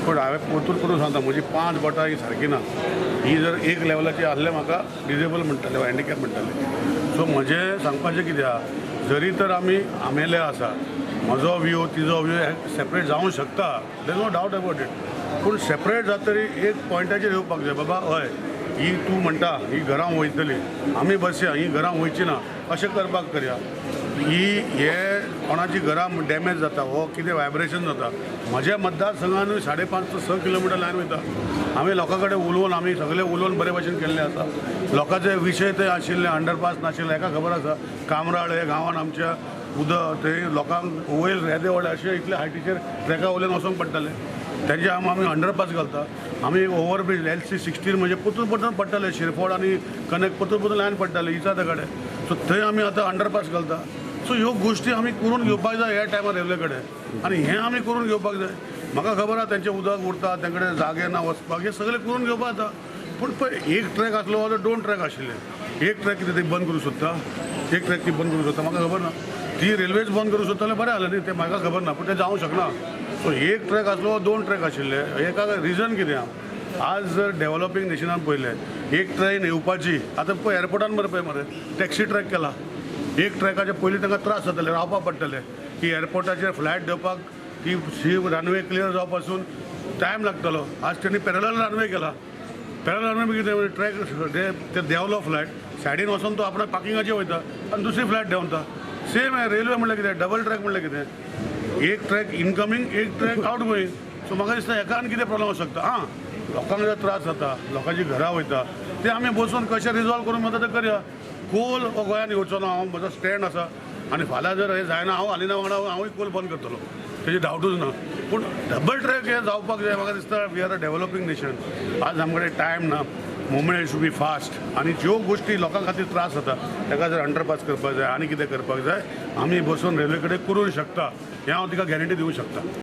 पण हांवें परतून करून सांगता म्हजी 5 बोटां ही सारकी ना. ही जर एक लेवलाची आसले म्हाका डिजेबल म्हणटाले वा हँडिकॅप म्हणटाले. सो म्हजें सांगपाचें कितें आहा, जरी तर आमी आमेले आसा, म्हजो व्यू तिजो व्यू हे सेपरेट जावंक शकता, there no doubt about it. पूण सेपरेट जातरी एक पॉयंटाचेर येवपाक जाय, बाबा हय ही तूं म्हणटा ही घरां वयतली, आमी बसया ही घरां वयची ना, अशें करपाक करया. ही हे कोणाची घरां डॅमेज जाता हो कितें वायब्रेशन जाता. म्हज्या मतदारसंघानूय 5.5 ते 6 किलोमिटर लायन वयता. हांवें लोकां कडेन उलोवन आमी सगळे उलोवन बरे भशेन केल्ले आसा. लोकांचे विशय थंय आशिल्ले, अंडरपास नाशिल्ले, हेका खबर आसा कामराळ हे गांवांत आमच्या उदक थंय लोकांक वयर येदे व्हडले अशे इतले हायटीचेर ट्रॅका वयल्यान वचोंक पडटाले. तेजे आमी अंडरपास घालता. आमी ओवरब्रीज LC16 म्हणजे परतून पडटाले शिरफोड आनी कनेक्ट परतून लायन पडटाले इचादा कडेन. सो थंय आमी आतां अंडरपास घालता. सो ह्यो गोश्टी आमी करून घेवपाक जाय ह्या टायमार रेल्वे कडेन, आनी हें आमी करून घेवपाक जाय. म्हाका खबर आहा तेंचें उदक उरता, तेंचे कडेन जागे ना वचपाक, हें सगळें करून घेवपाक जाता. पूण पळय एक ट्रॅक आसलो जाल्यार 2 ट्रॅक आशिल्ले. एक ट्रॅक कितें ती बंद करूं सोदता, एक ट्रॅक ती बंद करूं सोदता, म्हाका खबर ना. ती रेल्वेच बंद करूं सोदता जाल्यार बरें जालें न्ही, तें म्हाका खबर ना, पूण तें जावंक शकना. सो एक ट्रॅक आसलो 2 ट्रॅक आशिल्ले. हेका रिजन कितें आहा, आज जर डेव्हलपिंग नेशनान पळयलें एक ट्रेन येवपाची, आतां पळय एअरपोर्टान मरे पळय मरे टॅक्सी ट्रॅक केला. एक ट्रॅकाचे पयलीं तांकां त्रास जाताले, रावपाक पडटाले की एअरपोर्टाचेर फ्लायट देवपाक ती रनवे क्लियर जावपा पासून टायम लागतालो. आज तेणी पॅरलल रनवे केला. पॅरलल रनवे कितें ट्रॅक ते देंवलो फ्लायट सायडीन वचून तो आपणा पार्किंगाचेर वयता आनी दुसरी फ्लायट देंवता. सेम आहे रेल्वे म्हणल्यार कितें डबल ट्रॅक म्हणल्यार कितें, एक ट्रॅक इनकमींग एक ट्रॅक आउट गोईंग. सो म्हाका दिसता हेकान कितें प्रॉब्लम आसूं शकता. हां लोकांक जर त्रास जाता, लोकांची घरां वयता, ते आमी बसून कशें रिजॉल्व करून मदत करया. कोल हो गोंयांत येवचो ना, हांव म्हजो स्टँड आसा आनी फाल्यां जर हें जायना हांव हालिना वांगडा हांवूय कोल बंद करतलो, तेजी डावटूच ना. पूण डबल ट्रॅक हें जावपाक जाय. म्हाका दिसता we are a developing nation. आज आमचे कडेन टायम ना, मुवमेंट शूड बी फास्ट. आनी ज्यो गोश्टी लोकां खातीर त्रास जाता ताका जर अंडरपास करपाक जाय आनी कितें करपाक जाय, आमी बसून रेल्वे कडेन करूंक शकता. हें हांव तिका गॅरंटी दिवंक शकता.